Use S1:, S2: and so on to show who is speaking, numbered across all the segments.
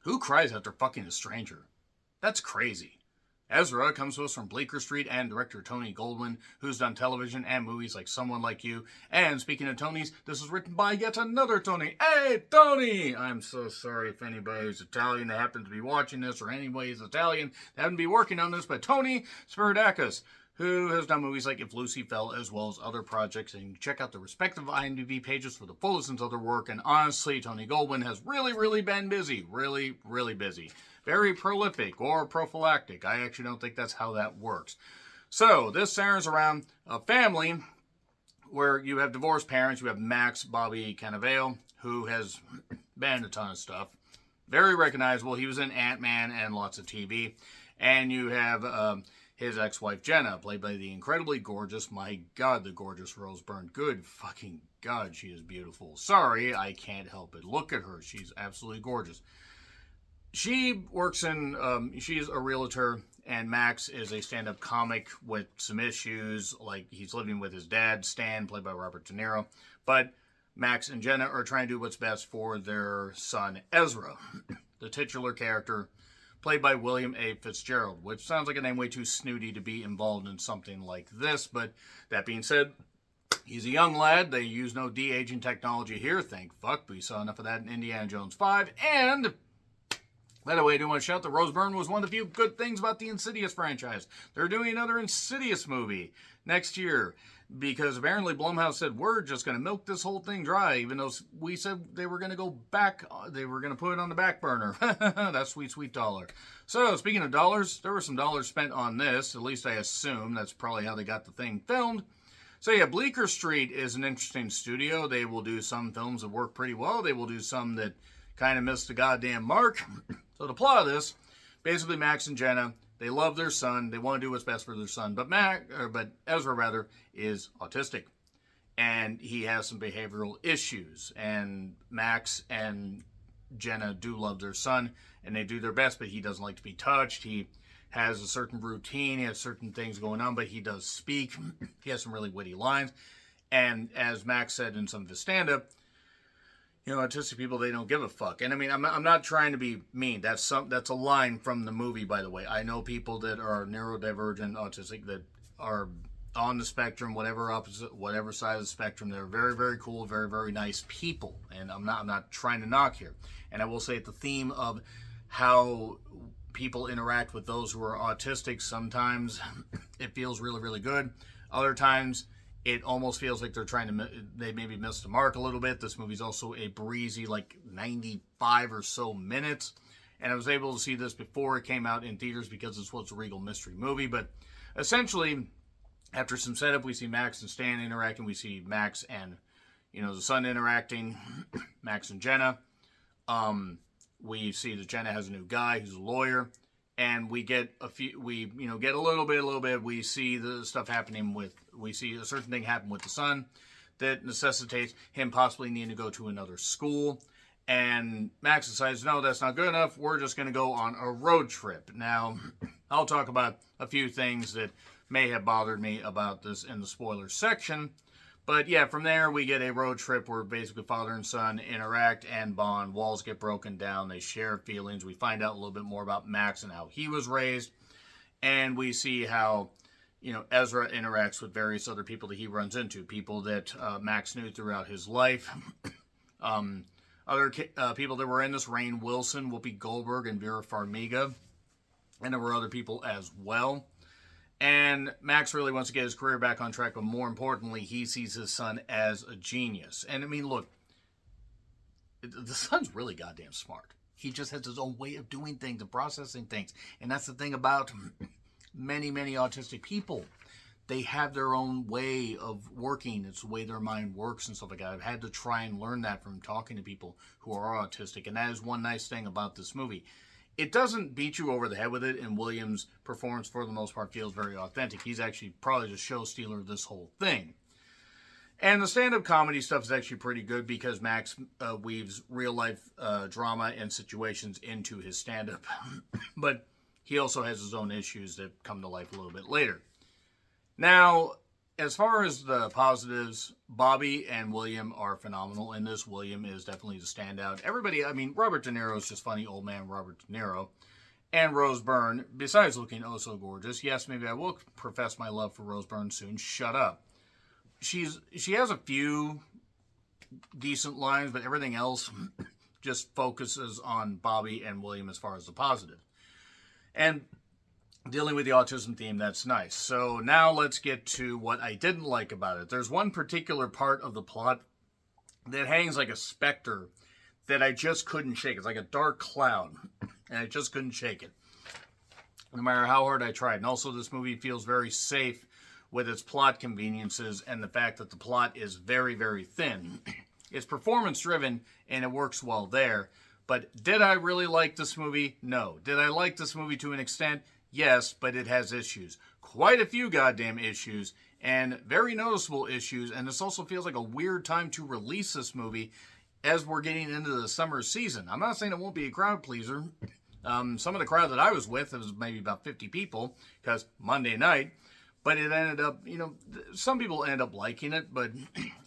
S1: Who cries after fucking a stranger? That's crazy. Ezra comes to us from Bleecker Street and director Tony Goldwyn, who's done television and movies like Someone Like You. And speaking of Tonys, this was written by yet another Tony. Hey, Tony! I'm so sorry if anybody who's Italian that happens to be watching this, or anybody who's Italian that happens to be working on this, but Tony Spiridakis, who has done movies like If Lucy Fell, as well as other projects. And you can check out the respective IMDb pages for the full list of other work. And honestly, Tony Goldwyn has really been busy. Really busy. Very prolific or prophylactic. I actually don't think that's how that works. So, this centers around a family where you have divorced parents. You have Max Bobby Cannavale, who has been in a ton of stuff. Very recognizable. He was in Ant-Man and lots of TV. And you have his ex-wife Jenna, played by the incredibly gorgeous, my God, the gorgeous Rose Byrne. Good fucking God, she is beautiful. Sorry, I can't help but look at her. She's absolutely gorgeous. She works in, she's a realtor, and Max is a stand-up comic with some issues, like he's living with his dad, Stan, played by Robert De Niro. But Max and Jenna are trying to do what's best for their son, Ezra, the titular character, played by William A. Fitzgerald, which sounds like a name way too snooty to be involved in something like this. But that being said, he's a young lad. They use no de-aging technology here, thank fuck. We saw enough of that in Indiana Jones 5. And by the way, I do want to shout that Rose Byrne was one of the few good things about the Insidious franchise. They're doing another Insidious movie next year, because apparently Blumhouse said, we're just going to milk this whole thing dry, even though we said they were going to go back, they were going to put it on the back burner. That sweet dollar. So, speaking of dollars, there were some dollars spent on this, at least I assume. That's probably how they got the thing filmed. So yeah, Bleecker Street is an interesting studio. They will do some films that work pretty well. They will do some that kind of missed the goddamn mark. So the plot of this, basically Max and Jenna, they love their son. They want to do what's best for their son. But Ezra is autistic. And he has some behavioral issues. And Max and Jenna do love their son. And they do their best, but he doesn't like to be touched. He has a certain routine. He has certain things going on, but he does speak. He has some really witty lines. And as Max said in some of his stand-up, you know, autistic people, they don't give a fuck. And I mean, I'm not trying to be mean. That's a line from the movie, by the way. I know people that are neurodivergent, autistic, that are on the spectrum, whatever side of the spectrum. They're very cool, very nice people. And I'm not trying to knock here. And I will say at the theme of how people interact with those who are autistic, sometimes it feels really good. Other times it almost feels like they maybe missed the mark a little bit. This movie's also a breezy, like 95 or so minutes. And I was able to see this before it came out in theaters because this was a Regal mystery movie. But essentially, after some setup, we see Max and Stan interacting. We see Max and, the son interacting, Max and Jenna. We see that Jenna has a new guy who's a lawyer. And we get a little bit. We see the stuff we see a certain thing happen with the son that necessitates him possibly needing to go to another school. And Max decides, no, that's not good enough. We're just going to go on a road trip. Now, I'll talk about a few things that may have bothered me about this in the spoiler section. But yeah, from there we get a road trip where basically father and son interact and bond. Walls get broken down. They share feelings. We find out a little bit more about Max and how he was raised. And we see how, Ezra interacts with various other people that he runs into. People that Max knew throughout his life. Other people that were in this, Rainn Wilson, Whoopi Goldberg, and Vera Farmiga. And there were other people as well. And Max really wants to get his career back on track, but more importantly, he sees his son as a genius. And I mean, look, the son's really goddamn smart. He just has his own way of doing things and processing things. And that's the thing about many autistic people. They have their own way of working. It's the way their mind works and stuff like that. I've had to try and learn that from talking to people who are autistic. And that is one nice thing about this movie. It doesn't beat you over the head with it, and Williams' performance, for the most part, feels very authentic. He's actually probably the show stealer of this whole thing. And the stand-up comedy stuff is actually pretty good because Max weaves real-life drama and situations into his stand-up. But he also has his own issues that come to life a little bit later. Now, as far as the positives, Bobby and William are phenomenal in this. William is definitely the standout. Everybody, I mean, Robert De Niro is just funny, old man Robert De Niro. And Rose Byrne, besides looking oh so gorgeous, yes, maybe I will profess my love for Rose Byrne soon. Shut up. She has a few decent lines, but everything else just focuses on Bobby and William as far as the positive. And dealing with the autism theme, that's nice. So now let's get to what I didn't like about it. There's one particular part of the plot that hangs like a specter that I just couldn't shake. It's like a dark cloud, and I just couldn't shake it, no matter how hard I tried. And also, this movie feels very safe with its plot conveniences and the fact that the plot is very, very thin. It's performance-driven, and it works well there. But did I really like this movie? No. Did I like this movie to an extent? Yes, but it has issues. Quite a few goddamn issues, and very noticeable issues, and this also feels like a weird time to release this movie as we're getting into the summer season. I'm not saying it won't be a crowd pleaser. Some of the crowd that I was with, it was maybe about 50 people, because Monday night, but it ended up, some people end up liking it, but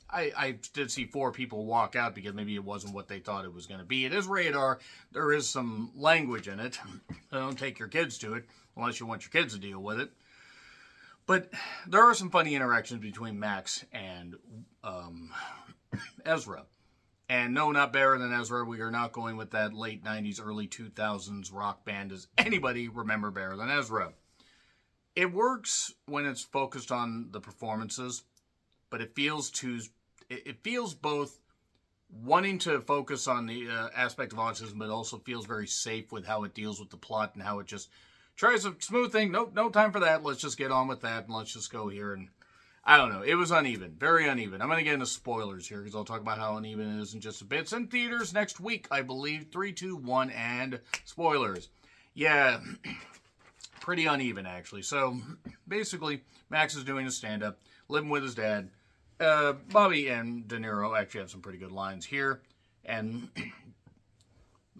S1: I did see 4 people walk out because maybe it wasn't what they thought it was going to be. It is rated R. There is some language in it. So don't take your kids to it unless you want your kids to deal with it. But there are some funny interactions between Max and Ezra. And no, not Better Than Ezra. We are not going with that late 90s, early 2000s rock band. Does anybody remember Better Than Ezra? It works when it's focused on the performances, but it feels both wanting to focus on the aspect of autism, but also feels very safe with how it deals with the plot and how it just tries a smooth thing. Nope, no time for that. Let's just get on with that and let's just go here. And I don't know. It was uneven. Very uneven. I'm going to get into spoilers here because I'll talk about how uneven it is in just a bit. It's in theaters next week, I believe. 3, 2, 1, and spoilers. Yeah, pretty uneven, actually. So, basically, Max is doing a stand-up, living with his dad. Bobby and De Niro actually have some pretty good lines here. And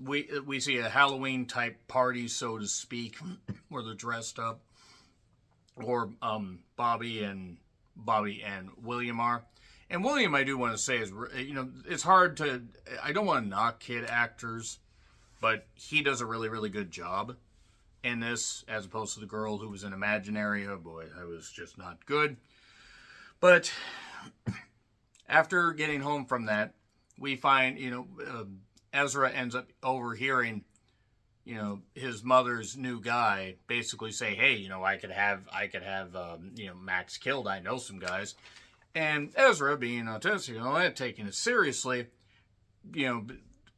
S1: we see a Halloween-type party, so to speak, where they're dressed up. Or Bobby and William are. And William, I do want to say, is, it's hard to, I don't want to knock kid actors, but he does a really, really good job in this, as opposed to the girl who was in Imaginary. Oh boy, that was just not good. But after getting home from that, we find, Ezra ends up overhearing, his mother's new guy basically say, hey, I could have, Max killed. I know some guys. And Ezra, being autistic, taking it seriously,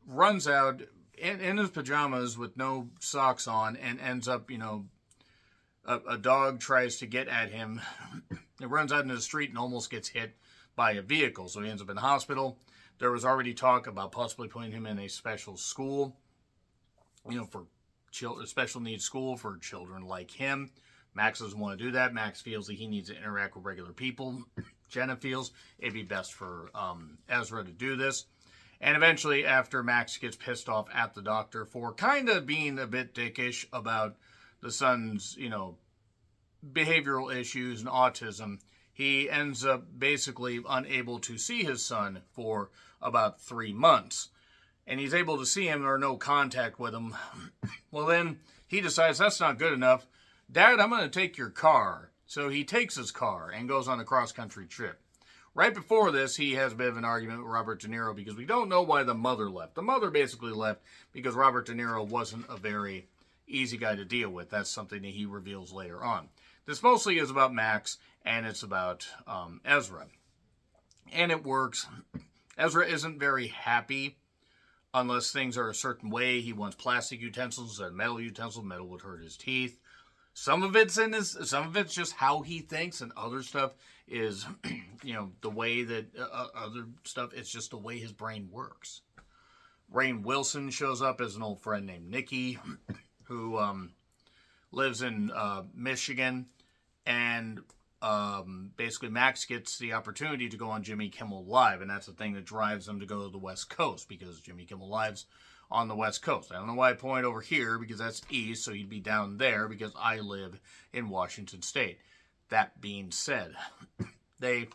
S1: runs out in his pajamas with no socks on and ends up, a dog tries to get at him. It runs out into the street and almost gets hit by a vehicle. So he ends up in the hospital. There was already talk about possibly putting him in a special school, for special needs school for children like him. Max doesn't want to do that. Max feels that he needs to interact with regular people. Jenna feels it'd be best for Ezra to do this. And eventually, after Max gets pissed off at the doctor for kind of being a bit dickish about the son's, behavioral issues and autism, he ends up basically unable to see his son for about 3 months. And he's able to see him or no contact with him. Well, then he decides that's not good enough. Dad, I'm going to take your car. So he takes his car and goes on a cross-country trip. Right before this, he has a bit of an argument with Robert De Niro because we don't know why the mother left. The mother basically left because Robert De Niro wasn't a very easy guy to deal with. That's something that he reveals later on. This mostly is about Max, and it's about Ezra. And it works. Ezra isn't very happy unless things are a certain way. He wants plastic utensils instead of metal utensils. Metal would hurt his teeth. Some of it's just how he thinks, and other stuff is, the way that other stuff, it's just the way his brain works. Rainn Wilson shows up as an old friend named Nikki, who lives in Michigan, and basically Max gets the opportunity to go on Jimmy Kimmel Live, and that's the thing that drives him to go to the West Coast, because Jimmy Kimmel Live's on the West Coast. I don't know why I point over here, because that's east, so he'd be down there, because I live in Washington State. That being said, They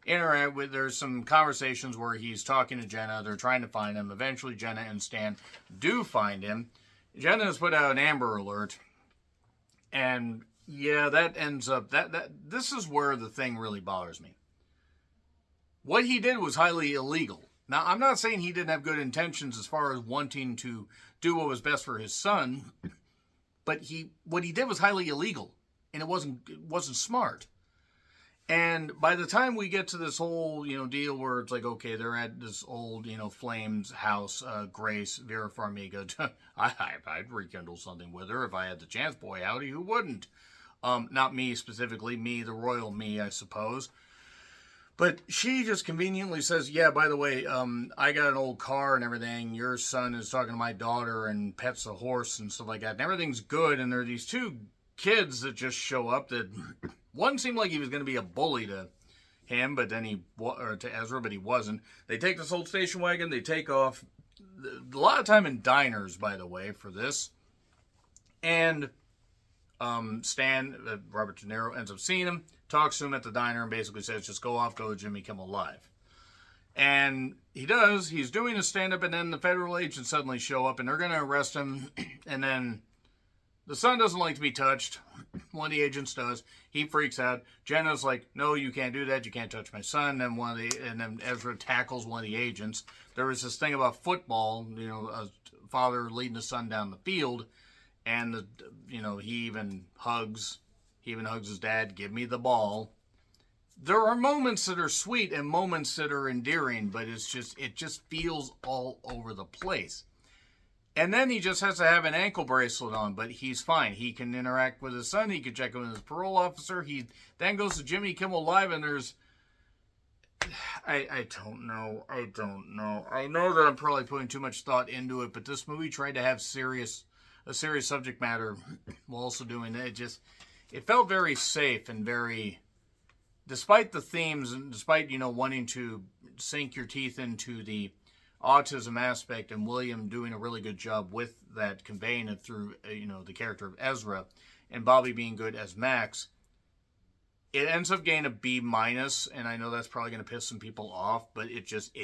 S1: interact with, there's some conversations where he's talking to Jenna. They're trying to find him. Eventually, Jenna and Stan do find him. Jenna has put out an Amber Alert. And yeah, that ends up, this is where the thing really bothers me. What he did was highly illegal. Now, I'm not saying he didn't have good intentions as far as wanting to do what was best for his son, but what he did was highly illegal, and it wasn't smart. And by the time we get to this whole, deal where it's like, okay, they're at this old, Flames house, Grace, Vera Farmiga. I'd rekindle something with her if I had the chance. Boy, howdy, who wouldn't? Not me specifically, me, the royal me, I suppose. But she just conveniently says, yeah, by the way, I got an old car and everything. Your son is talking to my daughter and pets a horse and stuff like that. And everything's good. And there are these two kids that just show up that one seemed like he was going to be a bully to him, but then to Ezra, but he wasn't. They take this old station wagon. They take off. A lot of time in diners, by the way, for this. And Stan, Robert De Niro, ends up seeing him, talks to him at the diner, and basically says, just go off, go to Jimmy Kimmel Live. And he does. He's doing a stand-up, and then the federal agents suddenly show up, and they're going to arrest him. And then the son doesn't like to be touched. One of the agents does. He freaks out. Jenna's like, no, you can't do that. You can't touch my son. And then Ezra tackles one of the agents. There was this thing about football, a father leading his son down the field. And, he even hugs his dad, give me the ball. There are moments that are sweet and moments that are endearing, but it just feels all over the place. And then he just has to have an ankle bracelet on, but he's fine. He can interact with his son. He can check in with his parole officer. He then goes to Jimmy Kimmel Live, and there's... I don't know. I know that I'm probably putting too much thought into it, but this movie tried to have a serious subject matter while also doing it. It felt very safe and very... Despite the themes, and despite, wanting to sink your teeth into the autism aspect, and William doing a really good job with that, conveying it through, the character of Ezra, and Bobby being good as Max, it ends up getting a B-, and I know that's probably going to piss some people off, but it just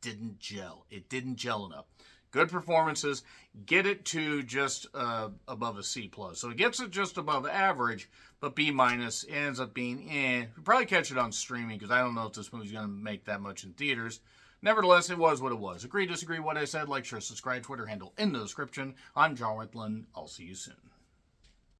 S1: didn't gel. It didn't gel enough. Good performances, get it to just above a C+. So it gets it just above average, but B-, it ends up being You'll probably catch it on streaming, because I don't know if this movie's going to make that much in theaters. Nevertheless, it was what it was. Agree, disagree, what I said, like, share, subscribe, Twitter handle in the description. I'm John Whitland. I'll see you soon.